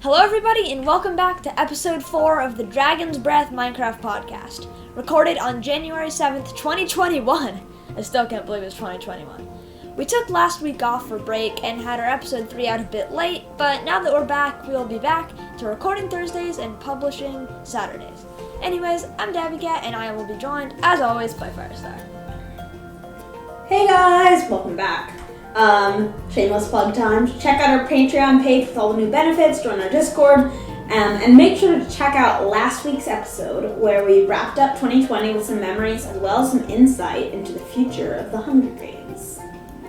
Hello everybody and welcome back to episode 4 of the Dragon's Breath Minecraft podcast, recorded on January 7th, 2021. I still can't believe it's 2021. We took last week off for break and had our episode 3 out a bit late, but now that we're back, we'll be back to recording Thursdays and publishing Saturdays. Anyways, I'm Dabby Cat and I will be joined, as always, by Firestar. Hey guys, welcome back. Shameless plug time. Check out our Patreon page with all the new benefits, join our Discord, and make sure to check out last week's episode where we wrapped up 2020 with some memories as well as some insight into the future of the Hunger Games.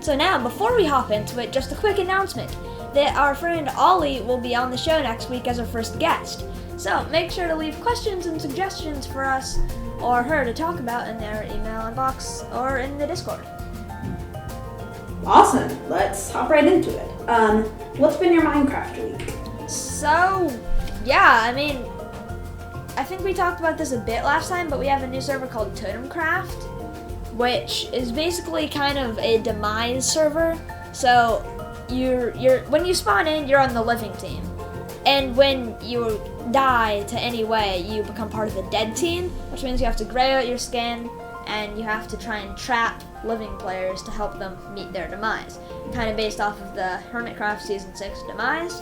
So now, before we hop into it, just a quick announcement that our friend Ollie will be on the show next week as our first guest. So make sure to leave questions and suggestions for us or her to talk about in their email inbox or in the Discord. Awesome, let's hop right into it. What's been your Minecraft week? So, yeah, I think we talked about this a bit last time, but we have a new server called Totemcraft, which is basically kind of a demise server. So, you're when you spawn in, you're on the living team, and when you die to any way, you become part of the dead team, which means you have to gray out your skin, and you have to try and trap living players to help them meet their demise. Kind of based off of the Hermitcraft Season 6 demise.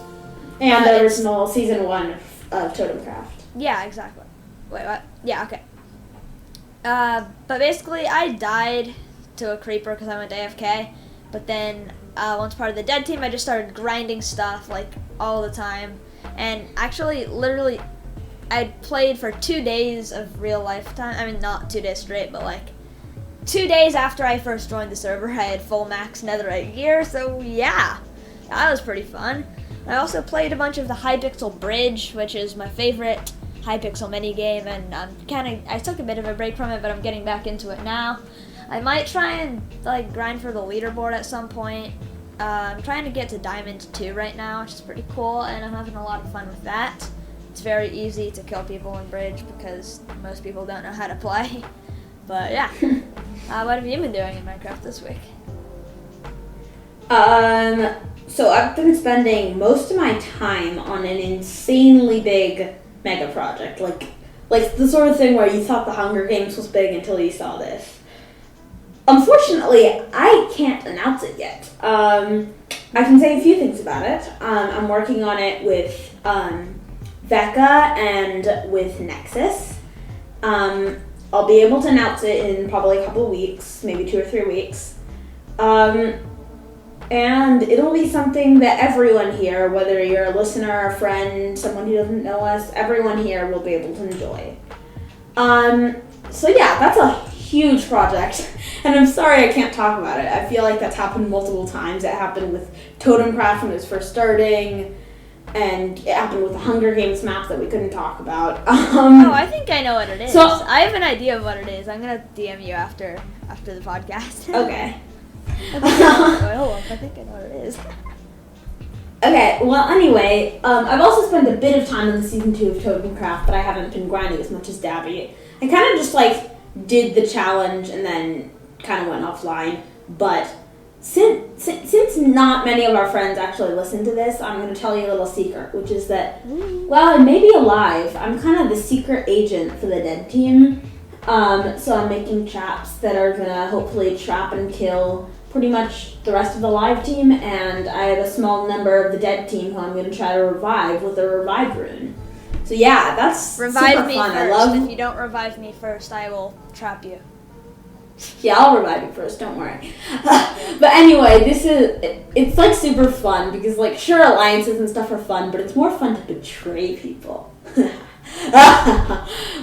And the original Season 1 of Totemcraft. Yeah, exactly. Wait, what? Yeah, okay. But basically, I died to a creeper because I went AFK. But then, once part of the dead team, I just started grinding stuff, all the time. And actually, literally, I played for 2 days of real life time. Not 2 days straight, but 2 days after I first joined the server, I had full max netherite gear, so yeah, that was pretty fun. I also played a bunch of the Hypixel Bridge, which is my favorite Hypixel minigame, and I took a bit of a break from it, but I'm getting back into it now. I might try and grind for the leaderboard at some point. I'm trying to get to Diamond 2 right now, which is pretty cool, and I'm having a lot of fun with that. It's very easy to kill people in Bridge because most people don't know how to play. But yeah, what have you been doing in Minecraft this week? So I've been spending most of my time on an insanely big mega project, like the sort of thing where you thought the Hunger Games was big until you saw this. Unfortunately, I can't announce it yet. I can say a few things about it. I'm working on it with Vecca and with Nexus. I'll be able to announce it in probably a couple weeks, maybe 2 or 3 weeks. And it'll be something that everyone here, whether you're a listener, a friend, someone who doesn't know us, everyone here will be able to enjoy. So yeah, that's a huge project. And I'm sorry I can't talk about it. I feel like that's happened multiple times. It happened with Totemcraft when it was first starting. And it happened with the Hunger Games map that we couldn't talk about. I think I know what it is. So, I have an idea of what it is. I'm gonna DM you after the podcast. Okay. I think I know what it is. Okay, well anyway, I've also spent a bit of time in the Season 2 of Totemcraft, but I haven't been grinding as much as Dabby. I kind of just did the challenge and then kind of went offline, but Since not many of our friends actually listen to this, I'm going to tell you a little secret, which is that, while I may be alive, I'm kind of the secret agent for the dead team. So I'm making traps that are going to hopefully trap and kill pretty much the rest of the live team, and I have a small number of the dead team who I'm going to try to revive with a revive rune. So yeah, that's revive super me fun. First. If you don't revive me first, I will trap you. Yeah, I'll revive you first, don't worry. But anyway, it's super fun because sure, alliances and stuff are fun, but it's more fun to betray people.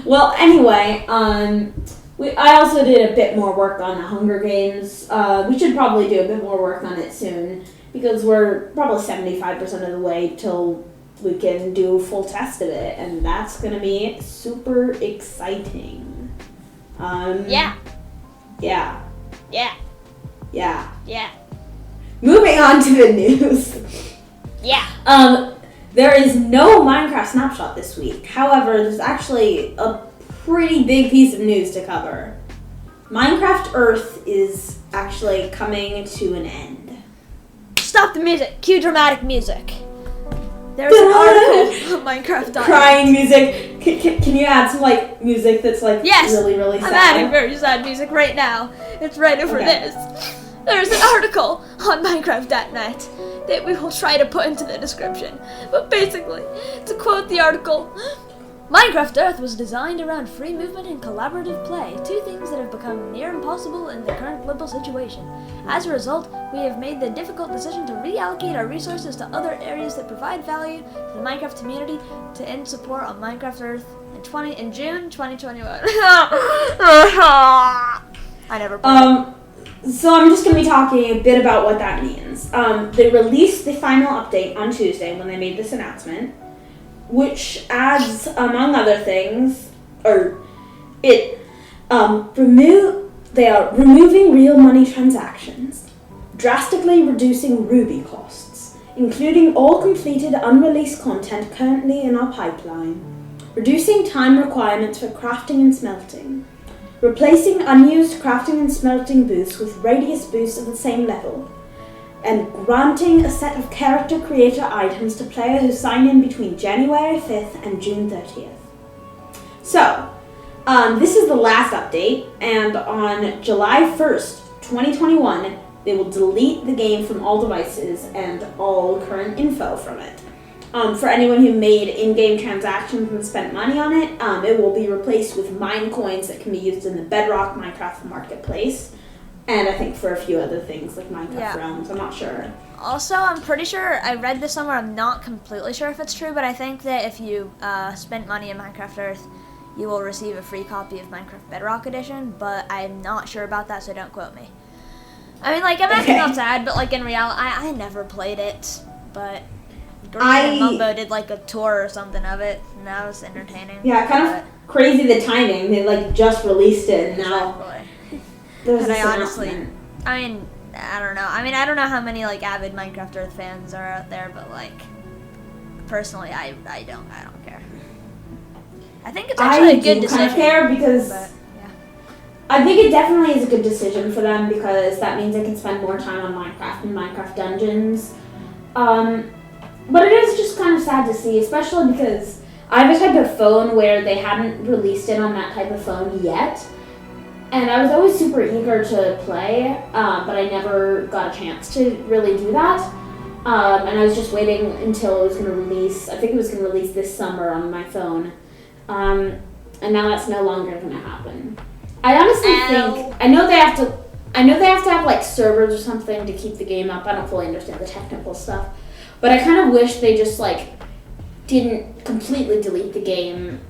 Well, anyway, I also did a bit more work on the Hunger Games. We should probably do a bit more work on it soon because we're probably 75% of the way till we can do a full test of it, and that's going to be super exciting. Yeah. Yeah. Yeah. Yeah. Yeah. Moving on to the news. Yeah. There is no Minecraft Snapshot this week. However, there's actually a pretty big piece of news to cover. Minecraft Earth is actually coming to an end. Stop the music. Cue dramatic music. There's an article on Minecraft.net. Crying music. Can you add some like music that's like really, really sad? I'm adding very sad music right now. It's ready for this. There's an article on Minecraft.net that we will try to put into the description. But basically, to quote the article, Minecraft Earth was designed around free movement and collaborative play, two things that have become near impossible in the current global situation. As a result, we have made the difficult decision to reallocate our resources to other areas that provide value to the Minecraft community to end support on Minecraft Earth in June 2021. I never played. So I'm just going to be talking a bit about what that means. They released the final update on Tuesday when they made this announcement, which adds, among other things, they are removing real money transactions, drastically reducing Ruby costs, including all completed unreleased content currently in our pipeline, reducing time requirements for crafting and smelting, replacing unused crafting and smelting booths with radius booths at the same level, and granting a set of character creator items to players who sign in between January 5th and June 30th. So, this is the last update, and on July 1st, 2021, they will delete the game from all devices and all current info from it. For anyone who made in-game transactions and spent money on it, it will be replaced with mine coins that can be used in the Bedrock Minecraft Marketplace. And I think for a few other things like Minecraft Realms, I'm not sure. Also, I'm pretty sure, I read this somewhere, I'm not completely sure if it's true, but I think that if you spent money in Minecraft Earth, you will receive a free copy of Minecraft Bedrock Edition, but I'm not sure about that, so don't quote me. I mean, like, I'm acting all sad, but like in reality, I never played it, but Green and Mumbo did like a tour or something of it, and that was entertaining. Yeah, kind of crazy the timing. They like just released it, and now there's this announcement. I don't know. I don't know how many like avid Minecraft Earth fans are out there, but like personally, I don't care. I think it's actually a good decision. I do kind of care because I think it definitely is a good decision for them because that means they can spend more time on Minecraft and Minecraft Dungeons. But it is just kind of sad to see, especially because I have a type of phone where they hadn't released it on that type of phone yet. And I was always super eager to play, but I never got a chance to really do that. And I was just waiting until it was going to release. I think it was going to release this summer on my phone. And now that's no longer going to happen. I honestly think I know they have to have like servers or something to keep the game up. I don't fully understand the technical stuff. But I kind of wish they just like didn't completely delete the game.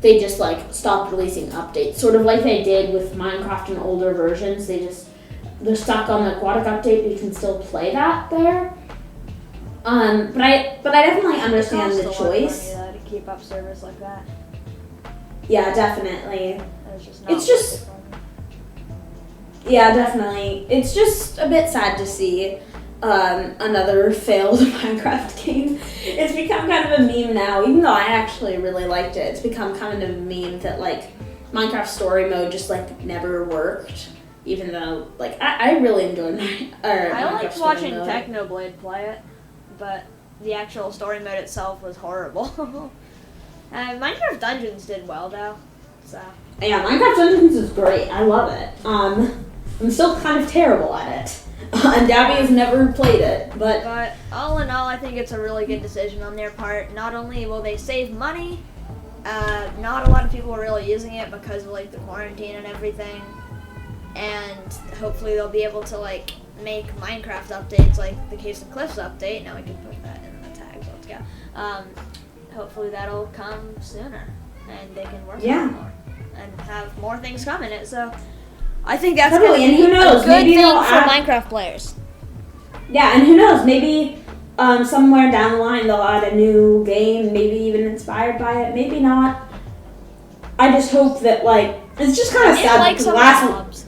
They just like stopped releasing updates, sort of like they did with Minecraft and older versions. They're stuck on the aquatic update, but you can still play that there. But I definitely understand the choice. To keep up servers like that. Yeah, definitely. It's just yeah, definitely. It's just a bit sad to see. Another failed Minecraft game. It's become kind of a meme now, even though I actually really liked it. It's become kind of a meme that like Minecraft story mode just like never worked, even though like I really enjoyed I liked watching Technoblade play it, but the actual story mode itself was horrible. Minecraft Dungeons did well though, so. Yeah, Minecraft Dungeons is great. I love it. I'm still kind of terrible at it. And Dabby has never played it, but all in all, I think it's a really good decision on their part. Not only will they save money, not a lot of people are really using it because of like the quarantine and everything, and hopefully they'll be able to like make Minecraft updates like the Caves and Cliffs update. Now we can put that in the tags. Let's go. Hopefully that'll come sooner, and they can work on it more and have more things come in it. So. I think that's totally, and who knows, a good thing for Minecraft players. Yeah, and who knows, maybe somewhere down the line they'll add a new game, maybe even inspired by it, maybe not. I just hope that, like, it's just kind of sad like the last...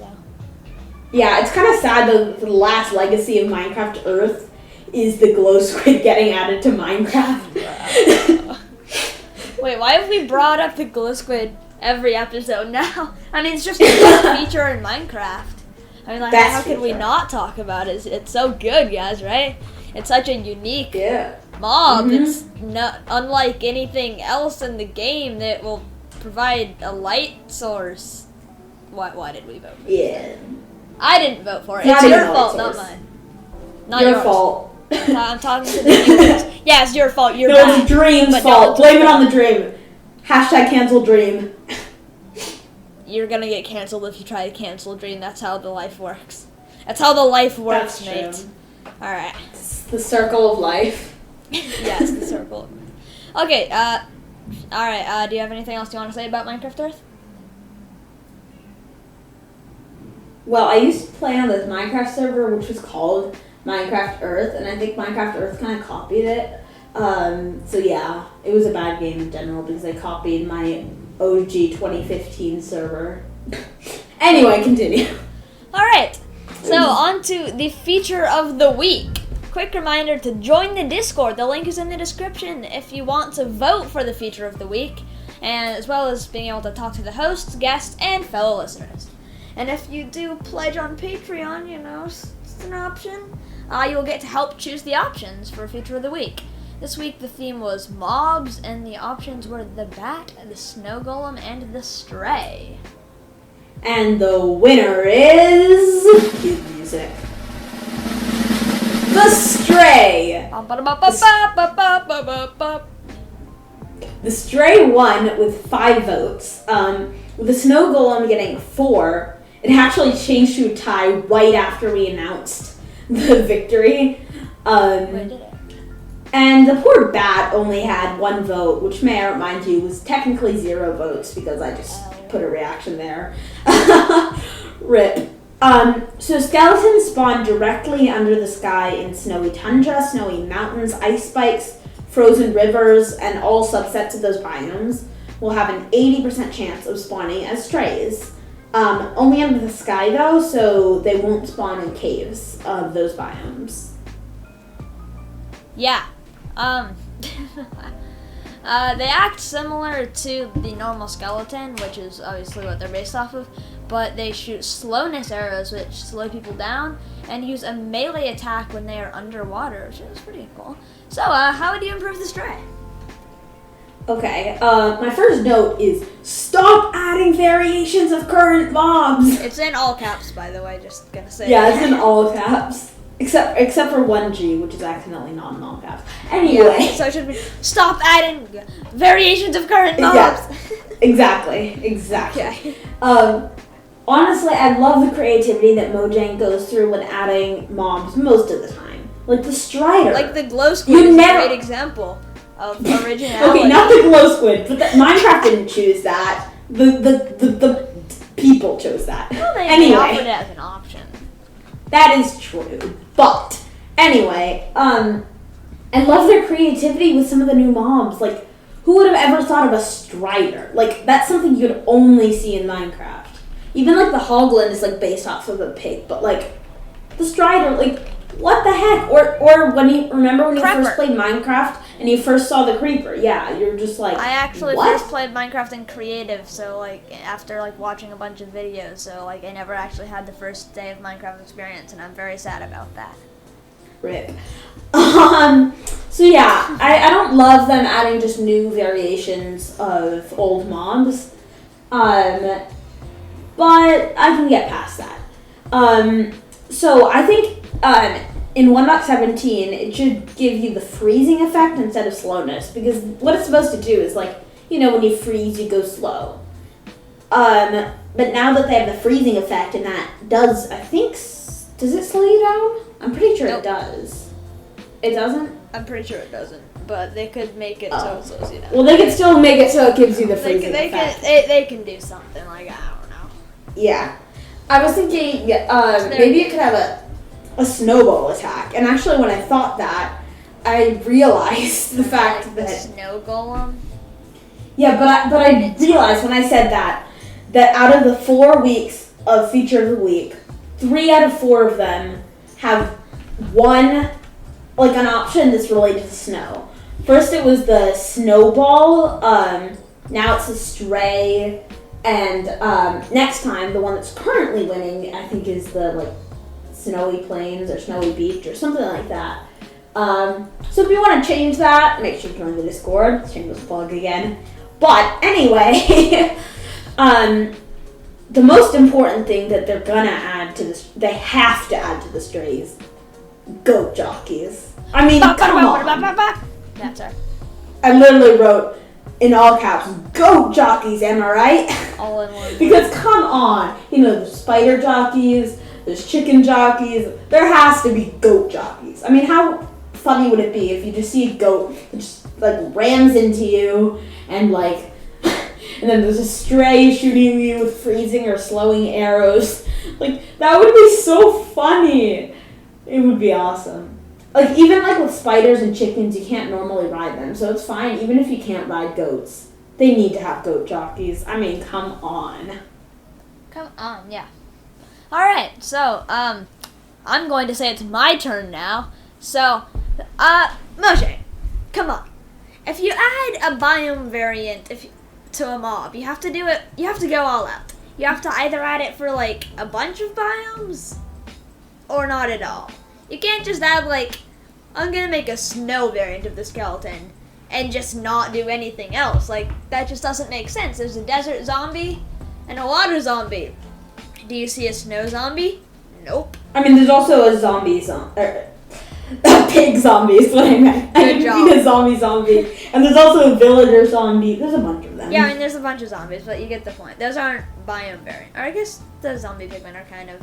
Yeah, it's kind of sad that the last legacy of Minecraft Earth is the glow squid getting added to Minecraft. Wait, why have we brought up the glow squid every episode now? I mean, it's just a good feature in Minecraft. I mean, like, how could we not talk about it? It's so good, guys, right? It's such a unique mob. Mhm. It's not unlike anything else in the game that will provide a light source. Why did we vote for this? Yeah. I didn't vote for it. Not It's even your a fault, light not source. mine. Not Your yours. fault. I'm talking to the viewers. Yeah, it's your fault. You're No, bad. it's Dream's But no fault. one's Blame it fault. on the Dream. Hashtag cancel Dream. You're gonna get canceled if you try to cancel Dream. That's how the life works. That's how the life works, That's mate. true. Alright. It's the circle of life. Yeah, it's the circle. Okay, alright, do you have anything else you want to say about Minecraft Earth? Well, I used to play on this Minecraft server, which was called Minecraft Earth, and I think Minecraft Earth kind of copied it. So yeah, it was a bad game in general because I copied my OG 2015 server. Anyway, continue. Alright, so on to the feature of the week. Quick reminder to join the Discord. The link is in the description if you want to vote for the feature of the week, and as well as being able to talk to the hosts, guests, and fellow listeners. And if you do pledge on Patreon, you know, it's an option. You'll get to help choose the options for feature of the week. This week the theme was mobs, and the options were the bat, the snow golem, and the stray. And the winner is... Cue music. The Stray! The Stray won with 5 votes, with the Snow Golem getting 4. It actually changed to a tie right after we announced the victory. And the poor bat only had 1 vote, which may I remind you was technically 0 votes because I just put a reaction there. Rip. So skeletons spawn directly under the sky in snowy tundra, snowy mountains, ice spikes, frozen rivers, and all subsets of those biomes will have an 80% chance of spawning as strays. Only under the sky though, so they won't spawn in caves of those biomes. Yeah. They act similar to the normal skeleton, which is obviously what they're based off of, but they shoot slowness arrows, which slow people down, and use a melee attack when they are underwater, which is pretty cool. So, how would you improve the stray? Okay, my first note is stop adding variations of current mobs! It's in all caps, by the way, just gonna say. Yeah, it's in all caps. Except for 1G, which is accidentally not in all caps. Anyway. Yeah, so it should be, stop adding variations of current mobs! Yeah, exactly. Okay. Honestly, I love the creativity that Mojang goes through when adding mobs most of the time. Like the Strider. Like the glow squid is a great example of originality. Okay, not the glow squid, but Minecraft didn't choose that. The people chose that. Well, they anyway, offered it as an option. That is true. But anyway, I love their creativity with some of the new mobs. Like, who would have ever thought of a Strider? Like, that's something you could only see in Minecraft. Even like the Hoglin is like based off of a pig, but like the Strider, like what the heck? Or when you first played Minecraft and you first saw the creeper, yeah, you're just like, I actually what? first played Minecraft in creative, so like after like watching a bunch of videos, so like I never actually had the first day of Minecraft experience, and I'm very sad about that. Rip. So yeah, I don't love them adding just new variations of old mobs. But I can get past that. So I think in 1.17 it should give you the freezing effect instead of slowness, because what it's supposed to do is like, you know, when you freeze you go slow. But now that they have the freezing effect, and that does, I think, does it slow you down? I'm pretty sure it does. It doesn't? I'm pretty sure it doesn't, but they could make it so it slows you down. Well, they can still make it so it gives you the freezing effect. They can do something like, I don't know. Yeah. I was thinking maybe it could have a snowball attack. And actually when I thought that, I realized the fact like that... the snow golem? Yeah, but I realized when I said that out of the 4 weeks of Feature of the Week, 3 out of 4 of them have one, like an option that's related to snow. First it was the snowball, now it's a stray, and next time, the one that's currently winning, I think is the like snowy plains or snowy beach or something like that. So if you want to change that, make sure to join the Discord. Shameless plug again. But anyway, the most important thing that they're gonna add to this, they have to add to the strays, goat jockeys. I mean, come on. That's right. I literally wrote in all caps, goat jockeys, am I right? All in one. Because come on, there's spider jockeys, there's chicken jockeys, there has to be goat jockeys. I mean, how funny would it be if you just see a goat that just rams into you and and then there's a stray shooting you with freezing or slowing arrows. That would be so funny. It would be awesome. Even with spiders and chickens, you can't normally ride them, so it's fine. Even if you can't ride goats, they need to have goat jockeys. I mean, come on. Come on, yeah. Alright, so, I'm going to say it's my turn now. So, Moshe, come on. If you add a biome variant to a mob, you have to go all out. You have to either add it for, a bunch of biomes, or not at all. You can't just add, I'm gonna make a snow variant of the skeleton, and just not do anything else. That just doesn't make sense. There's a desert zombie, and a water zombie. Do you see a snow zombie? Nope. I mean, there's also a pig zombie is what I meant. I didn't mean a zombie. And there's also a villager zombie. There's a bunch of them. Yeah, I mean, there's a bunch of zombies, but you get the point. Those aren't biome variant. Or I guess the zombie pigmen are kind of,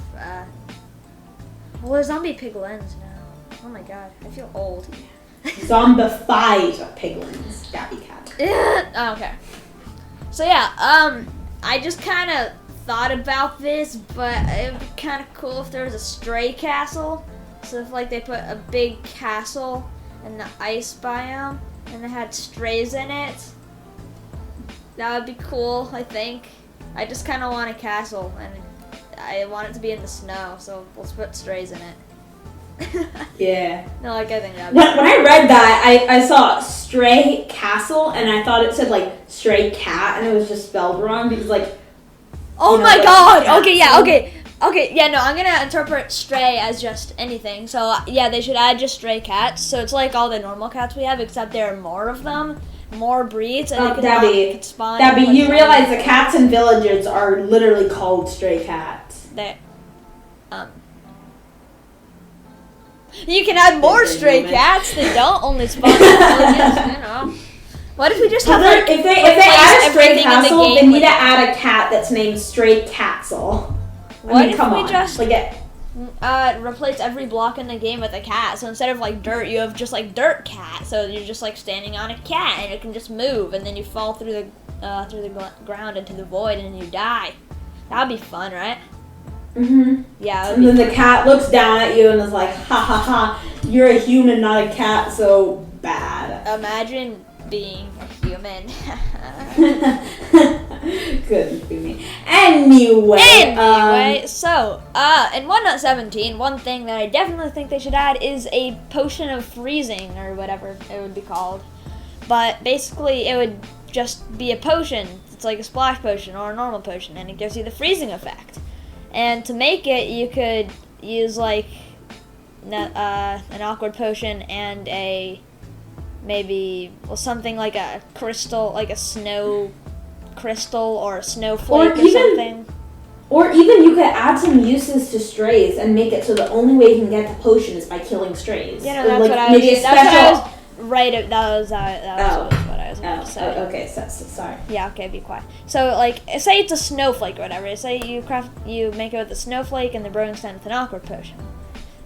well, they're zombie piglins now. Oh my god, I feel old. Zombified piglins. Gabby cat. Oh, okay. So yeah, I just kind of thought about this, but it would be kind of cool if there was a stray castle. So if they put a big castle in the ice biome and it had strays in it, that would be cool, I think. I just kind of want a castle and I want it to be in the snow, so let's put strays in it. Yeah. No, I think that would be when I read that, I saw stray castle and I thought it said stray cat and it was just spelled wrong because oh my god! Okay, yeah, okay. Okay, yeah, no, I'm gonna interpret stray as just anything. So, yeah, they should add just stray cats. So it's like all the normal cats we have, except there are more of them, more breeds, and they could spawn. Dabby, you realize the cats in villages are literally called stray cats. You can add more stray cats that don't only spawn in villages, What if we just have if they add a stray castle, they need to add a cat that's named Stray Catsel. What if we just replace every block in the game with a cat? So instead of dirt, you have just dirt cat. So you're just standing on a cat, and it can just move, and then you fall through the ground into the void, and you die. That'd be fun, right? Mhm. Yeah. And then the cat looks down at you and is like, "Ha ha ha! You're a human, not a cat. So bad." Imagine being a human. Couldn't be me. Anyway, so, in 1.17, one thing that I definitely think they should add is a potion of freezing, or whatever it would be called. But basically, it would just be a potion. It's like a splash potion or a normal potion, and it gives you the freezing effect. And to make it, you could use, an awkward potion and something like a crystal, like a snow crystal or a snowflake or something. Or even you could add some uses to strays and make it so the only way you can get the potion is by killing strays. Yeah, no, that's what I was. That was what I was going to say. Okay, so sorry. Yeah, okay, be quiet. So, say it's a snowflake or whatever. Say you make it with a snowflake and the brewing stand with an awkward potion.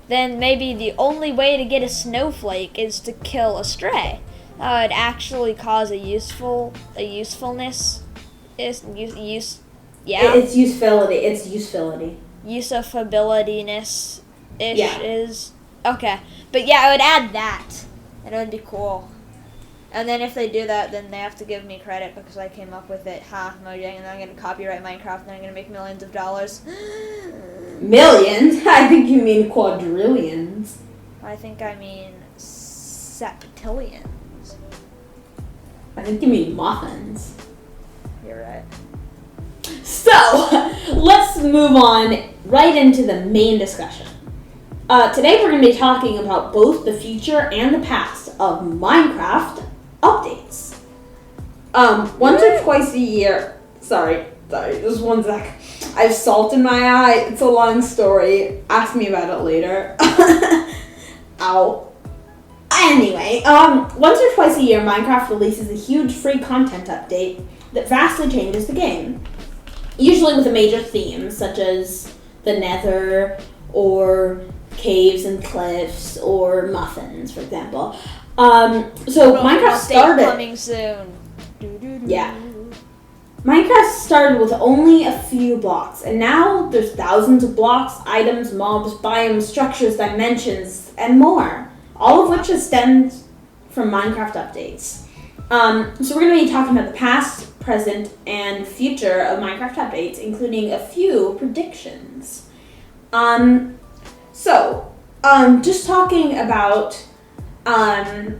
Then maybe the only way to get a snowflake is to kill a stray. That would actually cause a usefulness. It's usefility. It's usefility. Usability-ness is okay. But yeah, I would add that, and it would be cool. And then if they do that, then they have to give me credit because I came up with it. Mojang, and then I'm gonna copyright Minecraft, and I'm gonna make millions of dollars. Millions? I think you mean quadrillions. I think I mean septillions. I think you mean muffins. You're right. So, let's move on right into the main discussion. Today we're going to be talking about both the future and the past of Minecraft updates. Once or twice a year. Sorry, just one sec. I have salt in my eye. It's a long story. Ask me about it later. Ow. Anyway, once or twice a year, Minecraft releases a huge free content update that vastly changes the game. Usually with a major theme, such as the Nether, or caves and cliffs, or muffins, for example. Minecraft started... coming soon. Yeah. Minecraft started with only a few blocks, and now there's thousands of blocks, items, mobs, biomes, structures, dimensions, and more. All of which has stemmed from Minecraft updates. So we're going to be talking about the past, present, and future of Minecraft updates, including a few predictions. Just talking about how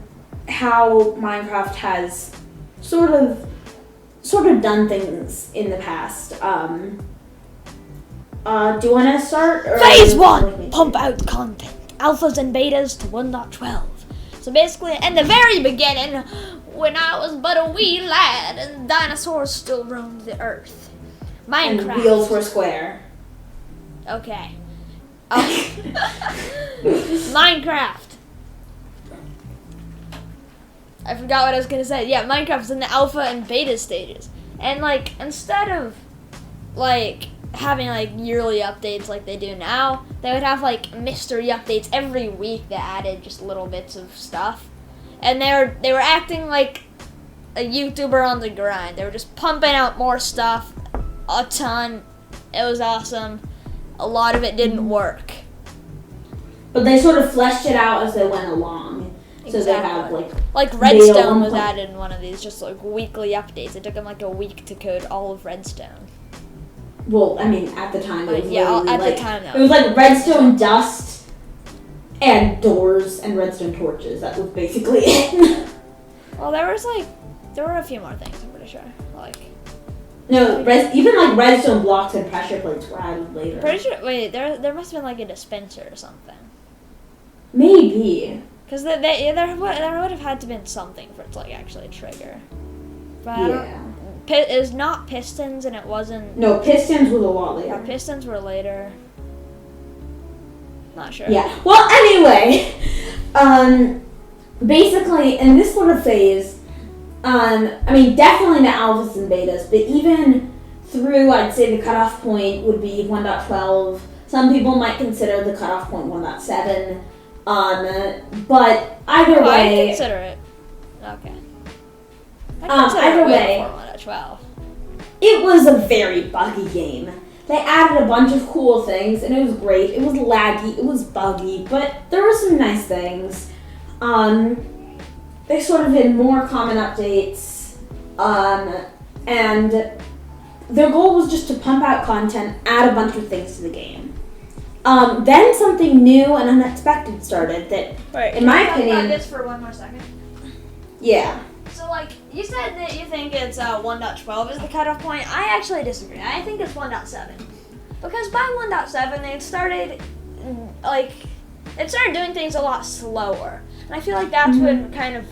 Minecraft has sort of done things in the past. Do you want to start? Phase 1! Pump out content. Alphas and betas to 1.12. So basically, in the very beginning, when I was but a wee lad and dinosaurs still roamed the earth. Minecraft. And wheels were square. Okay. Minecraft. I forgot what I was gonna say. Yeah, Minecraft's in the alpha and beta stages. And instead of having yearly updates like they do now, they would have mystery updates every week that added just little bits of stuff. And they were acting like a YouTuber on the grind. They were just pumping out more stuff, a ton. It was awesome. A lot of it didn't work. But they sort of fleshed it out as they went along. So Exactly. they have Redstone was added in one of these, just weekly updates. It took them a week to code all of Redstone. Well, I mean, at the time it was the time it was redstone dust and doors and redstone torches. That was basically it. Well, there were a few more things. I'm pretty sure. Even redstone blocks and pressure plates were added later. Pretty sure. Wait, there must have been a dispenser or something. Maybe. Because there would have had to been something for it to actually trigger. But yeah. It is not pistons, and it wasn't... No, pistons was a lot later. Yeah, pistons were later. Not sure. Yeah. Well, anyway, basically, in this sort of phase, definitely the alphas and betas, but even through, I'd say the cutoff point would be 1.12. Some people might consider the cutoff point 1.7. But either way... I consider it. Okay. Either way, 1.12. It was a very buggy game. They added a bunch of cool things, and it was great. It was laggy, it was buggy, but there were some nice things. They sort of did more common updates, and their goal was just to pump out content, add a bunch of things to the game. Then something new and unexpected started that, in my opinion... Can I talk about this for one more second? Yeah. So, you said that you think it's 1.12 is the cutoff point. I actually disagree. I think it's 1.7. Because by 1.7, they started doing things a lot slower. And I feel like that's when kind of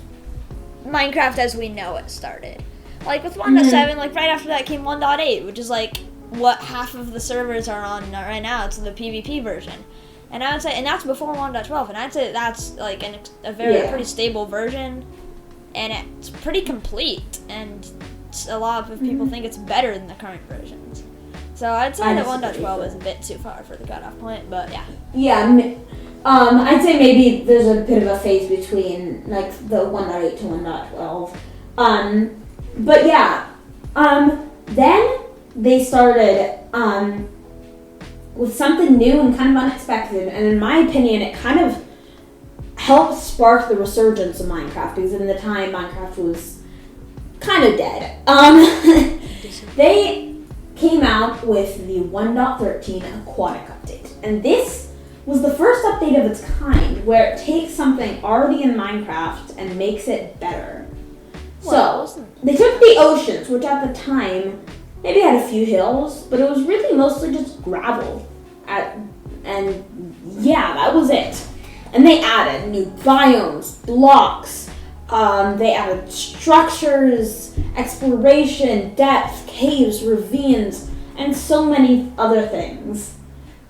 Minecraft as we know it started. With 1.7, right after that came 1.8, which is what half of the servers are on right now. It's the PvP version. And I would say, and that's before 1.12, and I'd say that's a pretty stable version. And it's pretty complete, and a lot of people think it's better than the current versions. So I'd say that 1.12 is a bit too far for the cutoff point, but yeah. Yeah, I'd say maybe there's a bit of a phase between the 1.8 to 1.12. But yeah, then they started with something new and kind of unexpected, and in my opinion, it kind of helped spark the resurgence of Minecraft, because in the time Minecraft was kind of dead. They came out with the 1.13 aquatic update, and this was the first update of its kind where it takes something already in Minecraft and makes it better. So they took the oceans, which at the time maybe had a few hills, but it was really mostly just gravel and yeah, that was it. And they added new biomes, blocks, they added structures, exploration, depth, caves, ravines, and so many other things.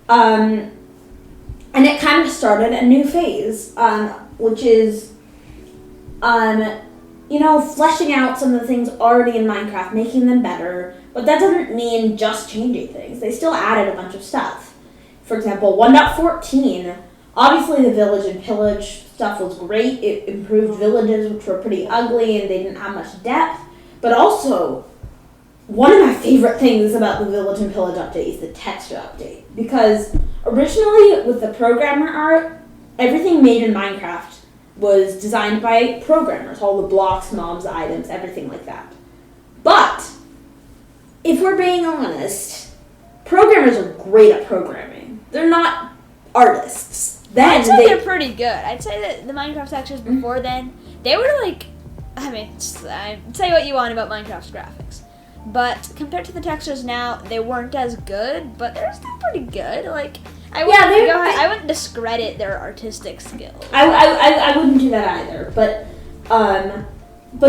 And it kind of started a new phase, which is, fleshing out some of the things already in Minecraft, making them better. But that doesn't mean just changing things. They still added a bunch of stuff. For example, 1.14, obviously the village and pillage stuff was great. It improved villages, which were pretty ugly and they didn't have much depth. But also, one of my favorite things about the village and pillage update is the texture update. Because originally, with the programmer art, everything made in Minecraft was designed by programmers. All the blocks, mobs, items, everything like that. But if we're being honest, programmers are great at programming. They're not artists. I'd say they're pretty good. I'd say that the Minecraft textures before then, they were like, say what you want about Minecraft's graphics. But compared to the textures now, they weren't as good, but they're still pretty good. Like, I wouldn't discredit their artistic skills. I wouldn't do that either. But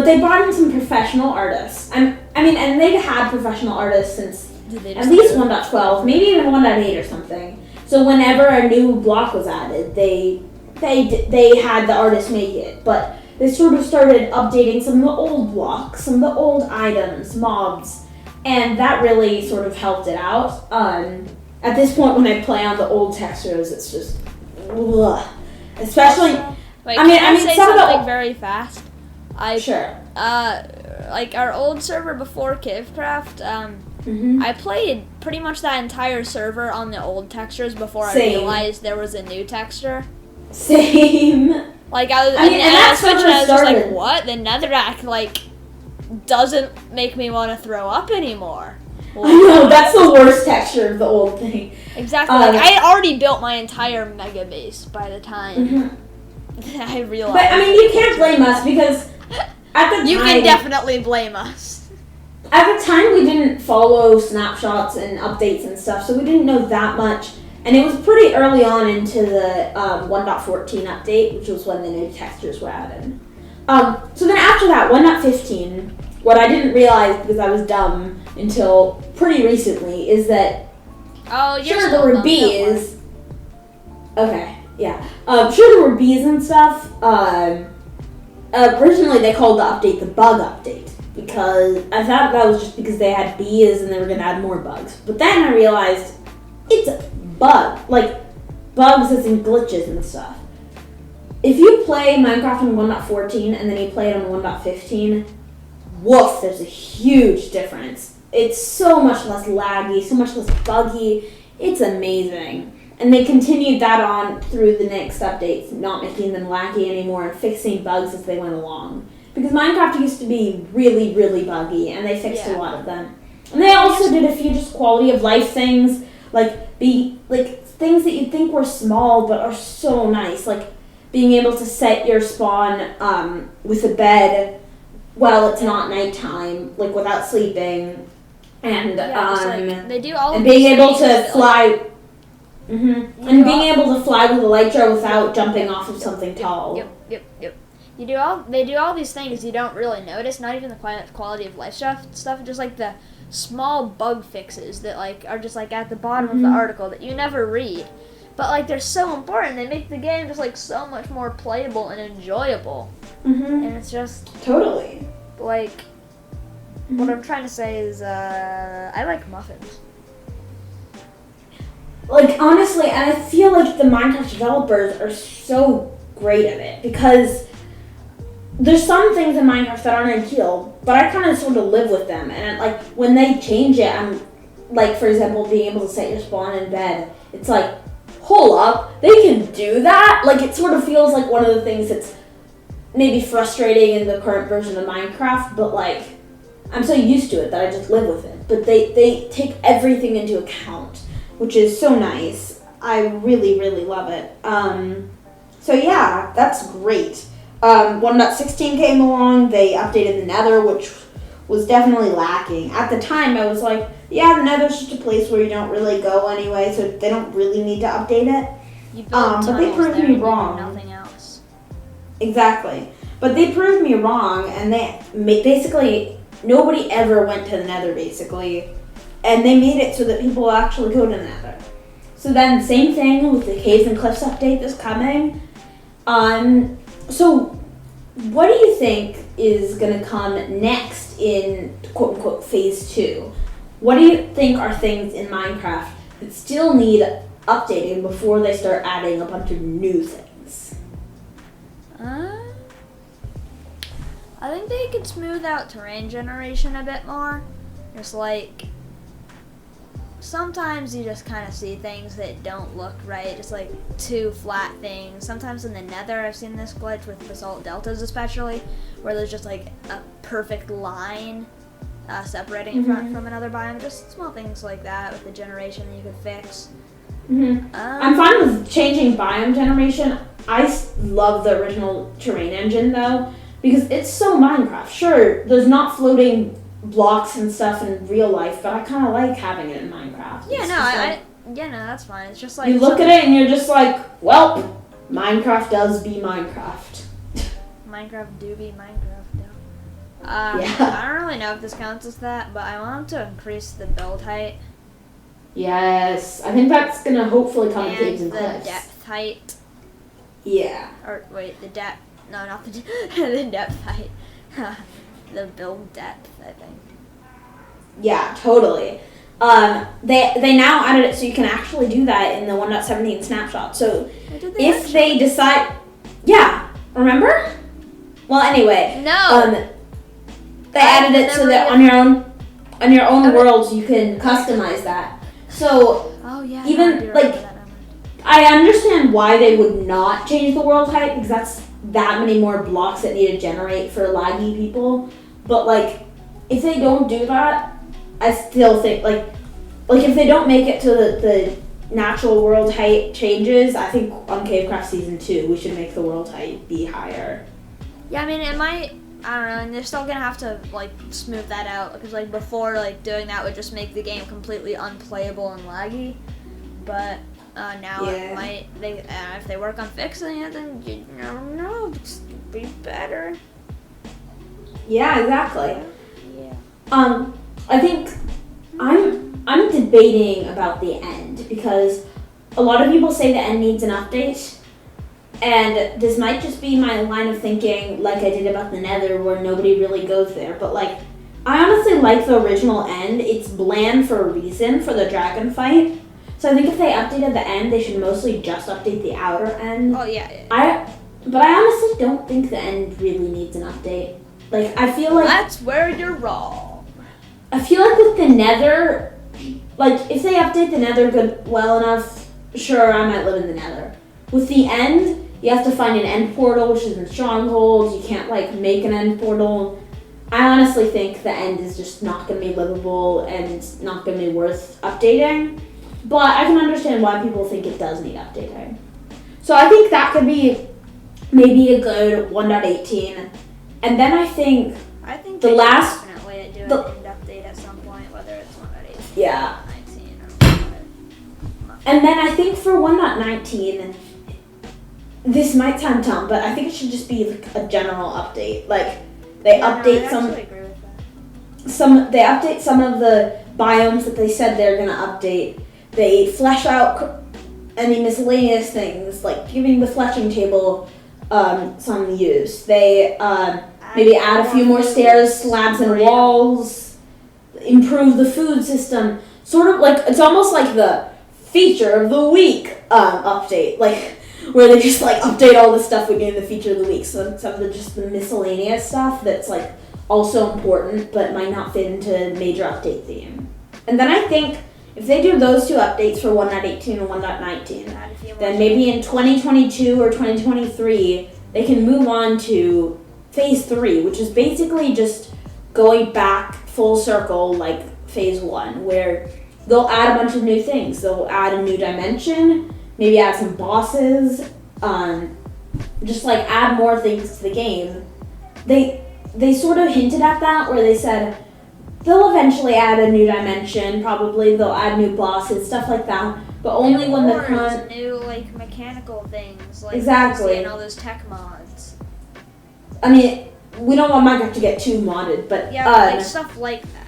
they brought in some professional artists. And they've had professional artists since at least 1.12, maybe even 1.8 or something. So whenever a new block was added, they had the artist make it. But they sort of started updating some of the old blocks, some of the old items, mobs, and that really sort of helped it out. At this point, when I play on the old textures, it's just, ugh. Especially, Wait, can I say something very fast? Sure. Like our old server before Cavecraft, I played pretty much that entire server on the old textures before I realized there was a new texture. Same. Like I was just like, what? The netherrack doesn't make me want to throw up anymore. Well, I know, that's the worst texture of the old thing. Exactly. I had already built my entire mega base by the time I realized. But you can't blame us because at the time you can definitely blame us. At the time, we didn't follow snapshots and updates and stuff, so we didn't know that much. And it was pretty early on into the 1.14 update, which was when the new textures were added. So then after that, 1.15, what I didn't realize because I was dumb until pretty recently is that there were bees. Okay, yeah. Sure, there were bees and stuff. Originally, they called the update the bug update because I thought that was just because they had bees and they were going to add more bugs. But then I realized it's a bug, like bugs as in glitches and stuff. If you play Minecraft on 1.14 and then you play it on 1.15, woof, there's a huge difference. It's so much less laggy, so much less buggy. It's amazing. And they continued that on through the next updates, not making them laggy anymore and fixing bugs as they went along. Because Minecraft used to be really, really buggy, and they fixed a lot of them. And they also did a few just quality of life things, things that you'd think were small but are so nice, like being able to set your spawn with a bed while it's not nighttime, like without sleeping, and they do all and being able to fly. And being able to fly with Elytra without jumping off of something tall. Yep. They do all these things you don't really notice, not even the quality of life stuff, just like the small bug fixes that are just at the bottom of the article that you never read. But they're so important, they make the game just so much more playable and enjoyable. And it's just totally what I'm trying to say is I like muffins. Honestly, and I feel like the Minecraft developers are so great at it because there's some things in Minecraft that aren't ideal, but I kind of sort of live with them. And when they change it, I'm for example, being able to set your spawn in bed. It's hold up, they can do that? It sort of feels like one of the things that's maybe frustrating in the current version of Minecraft, but I'm so used to it that I just live with it. But they take everything into account, which is so nice. I really, really love it. So yeah, that's great. 1.16 came along, they updated the Nether, which was definitely lacking. At the time, I was the Nether's just a place where you don't really go anyway, so they don't really need to update it. You build but they tunnels proved there me and wrong. nothing else. Exactly. But they proved me wrong, and basically nobody ever went to the Nether, basically, and they made it so that people will actually go to the Nether. So then, same thing with the Caves and Cliffs update that's coming. So what do you think is going to come next in quote unquote phase 2? What do you think are things in Minecraft that still need updating before they start adding a bunch of new things? I think they could smooth out terrain generation a bit more. Just like, sometimes you just kind of see things that don't look right, just like two flat things. Sometimes in the Nether I've seen this glitch with basalt deltas especially, where there's just like a perfect line separating it from another biome. Just small things like that with the generation that you could fix. I'm fine with changing biome generation. I love the original terrain engine though, because it's so Minecraft. Sure, there's not floating blocks and stuff in real life, but I kind of like having it in Minecraft. Yeah, no, that's fine. It's just like you look at it and you're just like, well, Minecraft does be Minecraft. Minecraft do be Minecraft. Yeah. I don't really know if this counts as that, but I want to increase the build height. Yes, I think that's gonna hopefully come in Caves and the Cliffs. depth height. Yeah. Or wait, the depth. No, not the the depth height. The build depth, I think. Yeah, totally. They now added it so you can actually do that in the 1.17 snapshot. So if they decide, yeah, remember? Well, anyway, no. They added it so that on your own worlds you can customize that. So even like I understand why they would not change the world height, because that's that many more blocks that need to generate for laggy people. But like if they don't do that, I still think like if they don't make it to the natural world height changes, I think on Cavecraft Season 2 we should make the world height be higher. Yeah, I mean it might, I don't know, and they're still gonna have to like smooth that out, because like before, like doing that would just make the game completely unplayable and laggy. But now it might. If they work on fixing it, then you never know, it's be better. Yeah, exactly. Yeah. I think I'm debating about the end, because a lot of people say the end needs an update. And this might just be my line of thinking, like I did about the Nether, where nobody really goes there. But like, I honestly like the original end. It's bland for a reason, for the dragon fight. So I think if they updated the end, they should mostly just update the outer end. Oh yeah. But I honestly don't think the end really needs an update. Like, I feel like that's where you're wrong. I feel like with the Nether, like if they update the Nether well enough, sure, I might live in the Nether. With the end, you have to find an end portal, which is in Strongholds. You can't like make an end portal. I honestly think the end is just not going to be livable and not going to be worth updating. But I can understand why people think it does need updating. So I think that could be maybe a good 1.18. And then I think the last definitely do an end update at some point, whether it's 1.18 yeah. or 1.19 or whatever. And then I think for 1.19, this might sound dumb, but I think it should just be like a general update. Like they update they update some of the biomes that they said they're gonna update. They flesh out any miscellaneous things, like giving the fleshing table some use. They maybe add a few more stairs, slabs, and walls. Improve the food system. Sort of like, it's almost like the feature of the week update. Like, where they just like update all the stuff we do in the feature of the week. So some of the miscellaneous stuff that's like also important but might not fit into major update theme. And then I think if they do those two updates for 1.18 and 1.19, then maybe in 2022 or 2023 they can move on to phase 3, which is basically just going back full circle like phase 1, where they'll add a bunch of new things. They'll add a new dimension, maybe add some bosses, just like add more things to the game. They sort of hinted at that, where they said they'll eventually add a new dimension, probably they'll add new bosses, stuff like that. but only when the ores, current... new like mechanical things, like Exactly. and all those tech mods. I mean, we don't want Minecraft to get too modded, but Yeah, but, like stuff like that.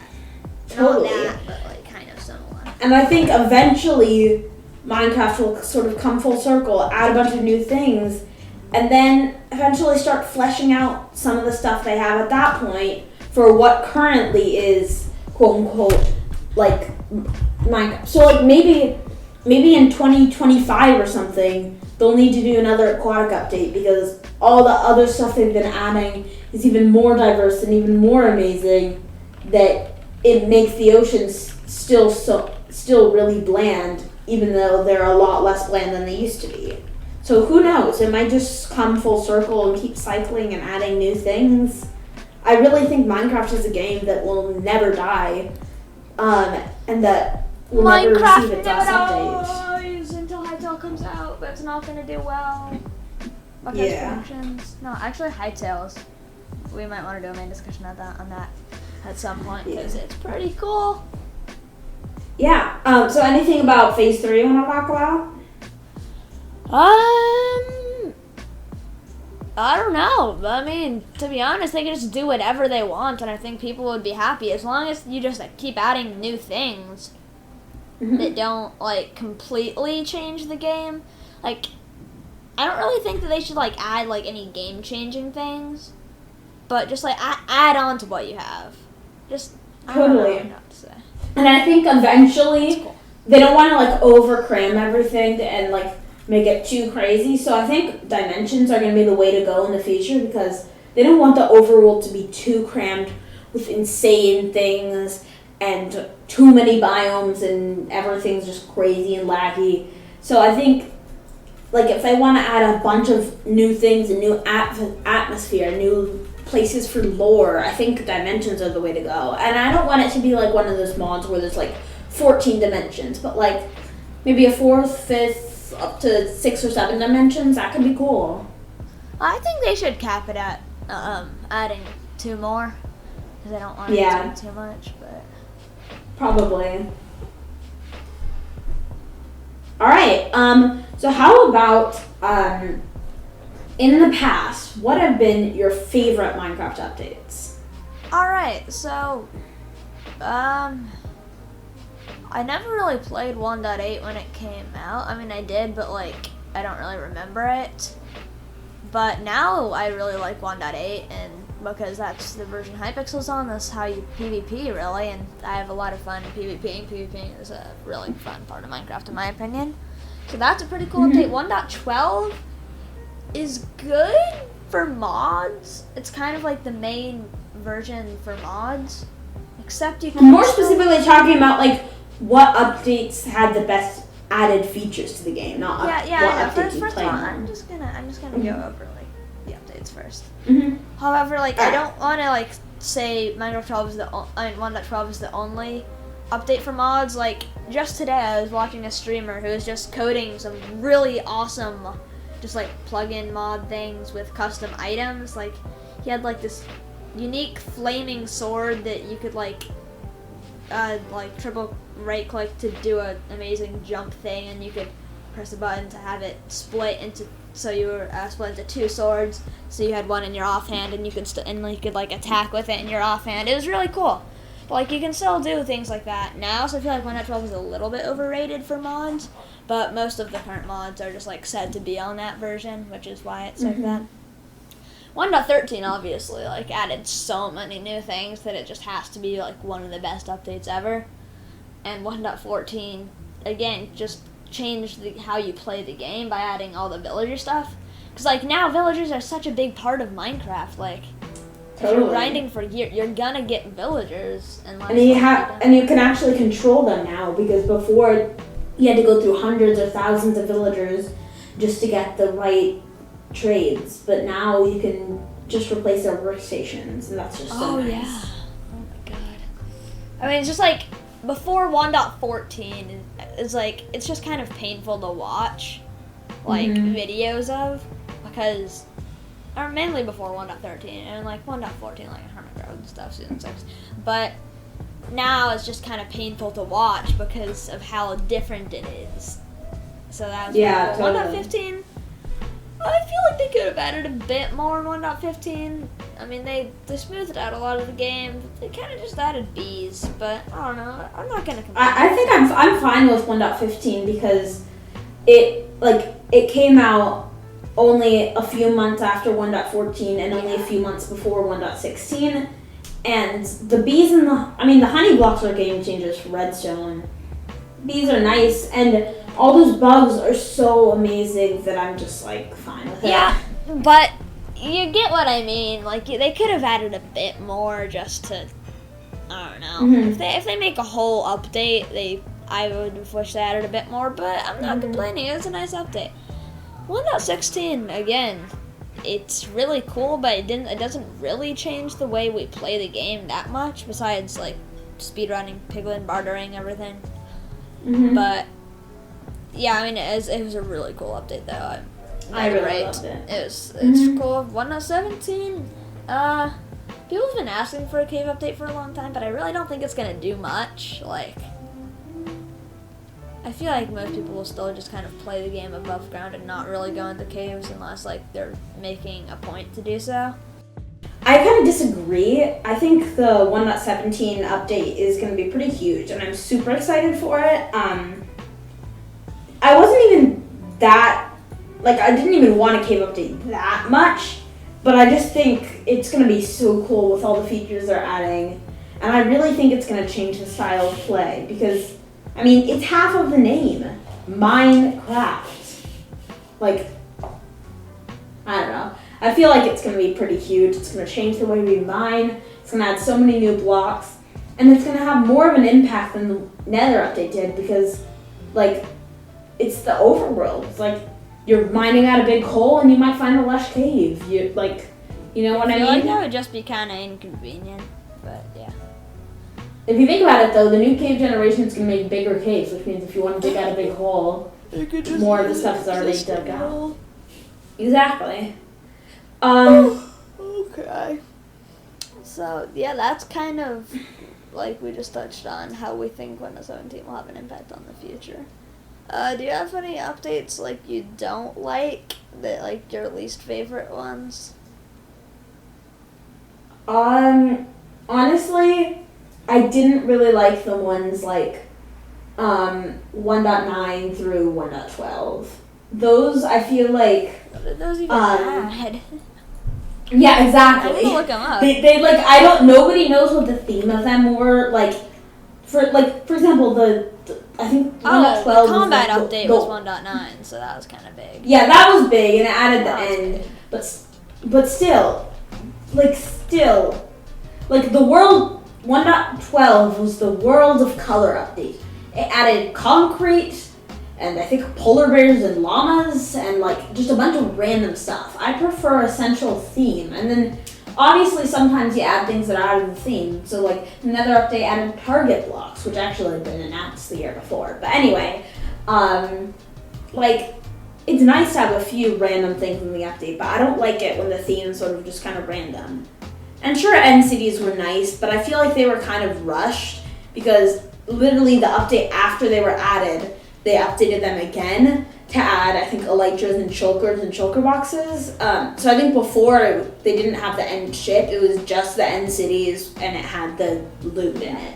totally. Not that, but like kind of similar. And I think eventually Minecraft will sort of come full circle, add a bunch of new things, and then eventually start fleshing out some of the stuff they have at that point for what currently is quote unquote like Minecraft. So like maybe in 2025 or something, they'll need to do another aquatic update because all the other stuff they've been adding is even more diverse and even more amazing that it makes the oceans still really bland, even though they're a lot less bland than they used to be. So who knows? It might just come full circle and keep cycling and adding new things. I really think Minecraft is a game that will never die, and that will never receive its last update. Dies until Hytale comes out, but it's not gonna do well. Because predictions. No, actually Hytales. We might want to do a main discussion on that at some point because it's pretty cool. Yeah. So anything about Phase 3 you want to talk about? I don't know. I mean, to be honest, they can just do whatever they want, and I think people would be happy as long as you just like, keep adding new things that don't like completely change the game. Like, I don't really think that they should like add like any game-changing things, but just like add on to what you have. Just I don't know what to say. And I think eventually they don't want to like overcram everything and like make it too crazy. So I think dimensions are going to be the way to go in the future because they don't want the overworld to be too crammed with insane things and too many biomes and everything's just crazy and laggy. So I think like if they want to add a bunch of new things and new atmosphere, new places for lore, I think dimensions are the way to go. And I don't want it to be like one of those mods where there's like 14 dimensions, but like maybe a 4th, 5th, up to 6 or 7 dimensions. That could be cool. I think they should cap it at adding 2 more because I don't want it to be too much, but probably. All right. So how about in the past, what have been your favorite Minecraft updates? All right. So I never really played 1.8 when it came out. I mean, I did, but like I don't really remember it. But now I really like 1.8, and because that's the version Hypixel's on, that's how you PvP really, and I have a lot of fun PvPing. PvPing is a really fun part of Minecraft in my opinion. So that's a pretty cool update. 1.12 is good for mods. It's kind of like the main version for mods, except you can more specifically talking about like what updates had the best added features to the game, not what updates you played. I'm just gonna go over like the updates first. However, like I don't want to like say Minecraft 12 is 1.12 is the only update for mods. Like just today, I was watching a streamer who was just coding some really awesome, just like plug-in mod things with custom items. Like he had like this unique flaming sword that you could like triple right click to do an amazing jump thing, and you could press a button to have it split into split into 2 swords. So you had one in your offhand, and you could you could like attack with it in your offhand. It was really cool. But like you can still do things like that now. So I feel like 1.12 is a little bit overrated for mods, but most of the current mods are just like said to be on that version, which is why it's like that. 1.13 obviously like added so many new things that it just has to be like one of the best updates ever. And 1.14 again just changed how you play the game by adding all the villager stuff. Cause like now villagers are such a big part of Minecraft. Like if you're grinding for years, you're gonna get villagers, and you can actually control them now, because before you had to go through hundreds or thousands of villagers just to get the right trades, but now you can just replace their workstations, and that's just so nice. Yeah. Oh my god. I mean, it's just like before 1.14 is like it's just kind of painful to watch like videos of, because or mainly before 1.13 and like 1.14 like Hermit Road and stuff, season 6. But now it's just kind of painful to watch because of how different it is. So that was Yeah, pretty cool. totally. 1.15, I feel like they could have added a bit more in 1.15. I mean, they smoothed out a lot of the game. They kind of just added bees, but I don't know. I'm not gonna complain. I think I'm fine with 1.15 because it came out only a few months after 1.14 and only a few months before 1.16. And the bees and the honey blocks are game changers for Redstone. Bees are nice, and all those bugs are so amazing that I'm just like fine with it. Yeah, but you get what I mean. Like, they could have added a bit more just to, I don't know. Mhm. If they make a whole update, I would wish they added a bit more, but I'm not complaining. It was a nice update. 1.16, again, it's really cool, but it doesn't really change the way we play the game that much, besides, like, speedrunning, piglin, bartering, everything. Mhm. But, yeah, I mean, it was a really cool update, though. I really loved it. It's Mhm. cool. 1.17, people have been asking for a cave update for a long time, but I really don't think it's gonna do much. Like, I feel like most people will still just kind of play the game above ground and not really go into caves unless, like, they're making a point to do so. I kind of disagree. I think the 1.17 update is going to be pretty huge, and I'm super excited for it. I wasn't even I didn't even want a cave update that much, but I just think it's going to be so cool with all the features they're adding, and I really think it's going to change the style of play because, I mean, it's half of the name, Minecraft. Like, I don't know. I feel like it's going to be pretty huge. It's going to change the way we mine. It's going to add so many new blocks. And it's going to have more of an impact than the Nether update did because, like, it's the overworld. It's like you're mining out a big hole and you might find a lush cave. You know what I feel like mean? that would just be kind of inconvenient, but yeah. If you think about it, though, the new cave generation is going to make bigger caves, which means if you want to dig out a big hole, more of the stuff is already dug out. Exactly. Okay. So, yeah, that's kind of like we just touched on how we think 1.17 will have an impact on the future. Do you have any updates like you don't like, that like your least favorite ones? Honestly, I didn't really like the ones like 1.9 through 1.12. Those I feel like What did those even add? yeah, I'm exactly. gonna look them up. They like nobody knows what the theme of them were. Like for example, I think 1.12 the combat was update was 1.9, so that was kind of big. Yeah, that was big and it added the That was end. big. But still, the world 1.12 was the World of Color update. It added concrete and I think polar bears and llamas and like just a bunch of random stuff. I prefer a central theme, and then obviously sometimes you add things that are out of the theme. So like another update added target blocks, which actually had been announced the year before. But anyway, it's nice to have a few random things in the update, but I don't like it when the theme's sort of just kind of random. And sure, end cities were nice, but I feel like they were kind of rushed because literally the update after they were added, they updated them again to add, I think, elytras and shulker boxes. So I think before they didn't have the end ship, it was just the end cities and it had the loot in it.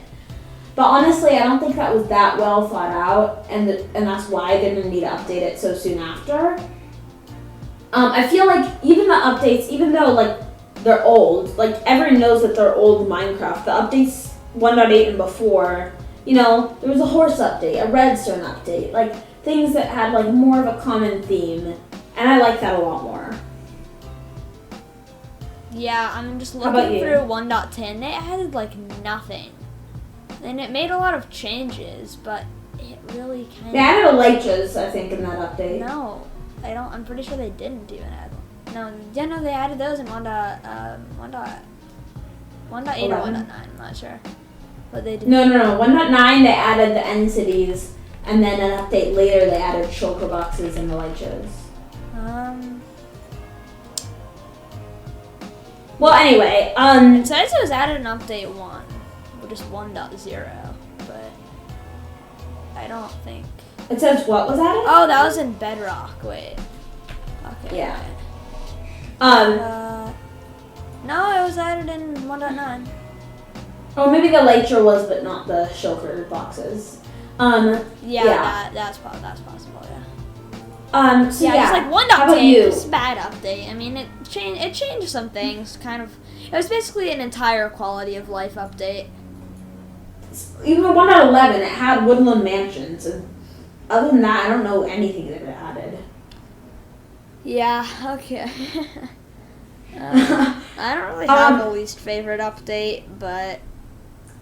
But honestly, I don't think that was that well thought out, and that's why they didn't need to update it so soon after. I feel like even the updates, even though like they're old, like everyone knows that they're old Minecraft, the updates 1.8 and before, there was a horse update, a redstone update, like things that had like more of a common theme, and I like that a lot more. Yeah, I'm just about looking you? through 1.10. They added like nothing, and it made a lot of changes, but it really kind They of. added elytras, I think, in that update. No, I don't. I'm pretty sure they didn't even add them. No, they added those in 1.8 or 1.9. I'm not sure, but they did. No. 1.9 they added the end cities, and then an update later they added shulker boxes and elytras. Well, anyway, It says it was added in update 1, or just 1.0, but I don't think It says what was added? Oh, that was in Bedrock. Wait. Okay. Yeah. No, it was added in 1.9. Or maybe the Elytra was, but not the Shulker boxes. That's possible. Yeah. So It's like one how about update. you? It's a bad update. I mean, it changed some things. Kind of. It was basically an entire quality of life update. Even 1.11, it had Woodland Mansions, and other than that, I don't know anything that it added. Yeah. Okay. I don't really have a least favorite update, but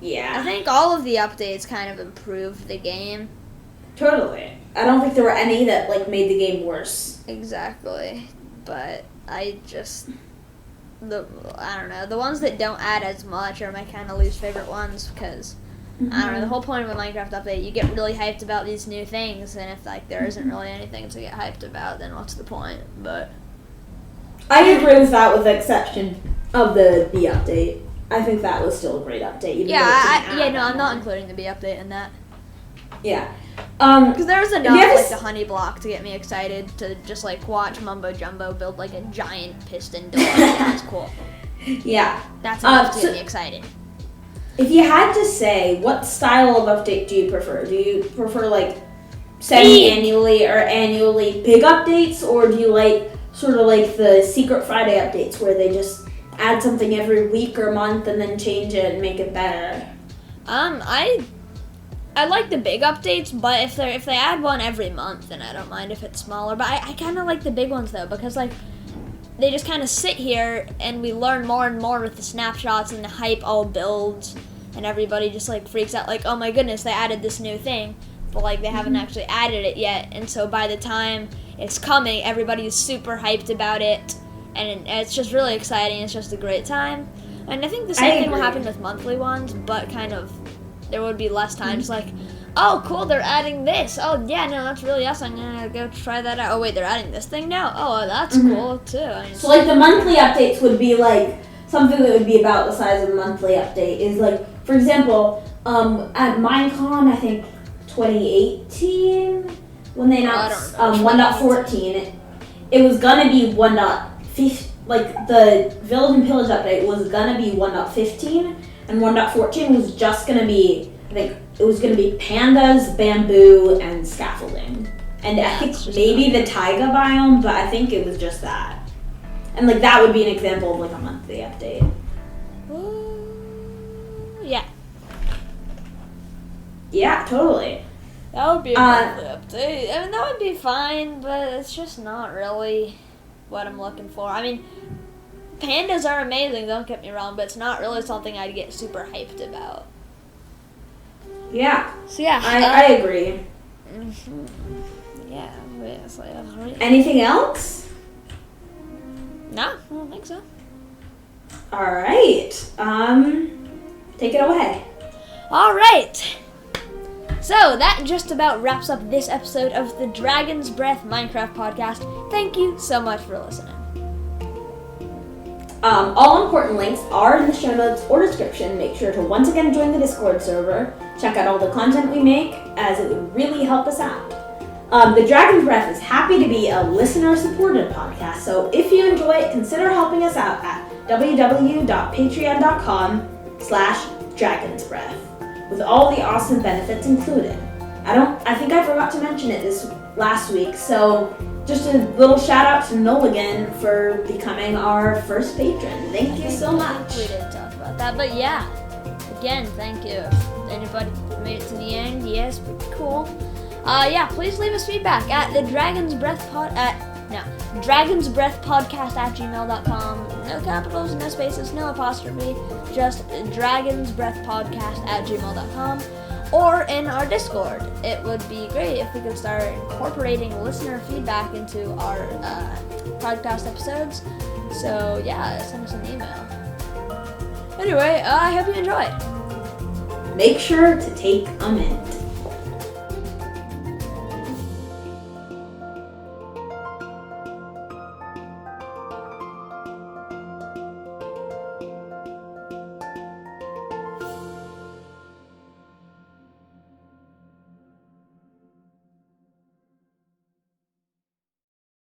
Yeah. I think all of the updates kind of improved the game. Totally. I don't think there were any that like made the game worse. Exactly. But I don't know, the ones that don't add as much are my kind of least favorite ones because I don't know, the whole point of a Minecraft update, you get really hyped about these new things, and if like there isn't really anything to get hyped about, then what's the point? But I agree with that, with the exception of the B update. I think that was still a great update. Even though it didn't add I'm not including the B update in that. Yeah. Because there was enough, like the honey block, to get me excited to just like watch Mumbo Jumbo build like a giant piston door. That's cool. Yeah. That's enough to get me excited. If you had to say, what style of update do you prefer? Do you prefer like semi-annually or annually big updates, or do you like sort of like the Secret Friday updates where they just add something every week or month and then change it and make it better? I like the big updates, but if they add one every month, then I don't mind if it's smaller. But I kind of like the big ones though, because like they just kind of sit here and we learn more and more with the snapshots, and the hype all builds, and everybody just like freaks out like, oh my goodness, they added this new thing, but like they haven't actually added it yet, and so by the time it's coming, everybody's super hyped about it, and it's just really exciting. It's just a great time, and I think the same thing will happen with monthly ones, but kind of there would be less time. Just like, oh cool, they're adding this. Oh yeah, no, that's really awesome. I'm gonna go try that out. Oh wait, they're adding this thing now. Oh, that's cool too. I mean, so like the monthly updates would be like something that would be about the size of a monthly update is like, for example, at Minecon, I think 2018, when they announced 1.14, it was gonna be 1.15. Like the Village and Pillage update was gonna be 1.15, and 1.14 was just gonna be, I think it was gonna be pandas, bamboo, and scaffolding. And I think maybe the taiga biome, but I think it was just that. And like that would be an example of like a monthly update. Yeah. Yeah, totally. That would be a monthly update. I mean, that would be fine, but it's just not really what I'm looking for. I mean, pandas are amazing, don't get me wrong, but it's not really something I'd get super hyped about. Yeah. So yeah. I agree. Yeah. It's like, anything else? No, I don't think so. Alright. Take it away. Alright. So that just about wraps up this episode of the Dragon's Breath Minecraft podcast. Thank you so much for listening. All important links are in the show notes or description. Make sure to once again join the Discord server. Check out all the content we make, as it would really help us out. The Dragon's Breath is happy to be a listener-supported podcast, so if you enjoy it, consider helping us out at www.patreon.com/dragonsbreath, with all the awesome benefits included. I think I forgot to mention it this last week, so just a little shout out to Nulligan for becoming our first patron. Thank you so much. We didn't talk about that, but yeah. Again, thank you. If anybody made it to the end, yes, pretty cool. Yeah, please leave us feedback at the dragonsbreathpodcast@gmail.com. No capitals, no spaces, no apostrophe, just dragonsbreathpodcast@gmail.com. Or in our Discord. It would be great if we could start incorporating listener feedback into our podcast episodes. So yeah, send us an email. Anyway, I hope you enjoyed. Make sure to take a mint.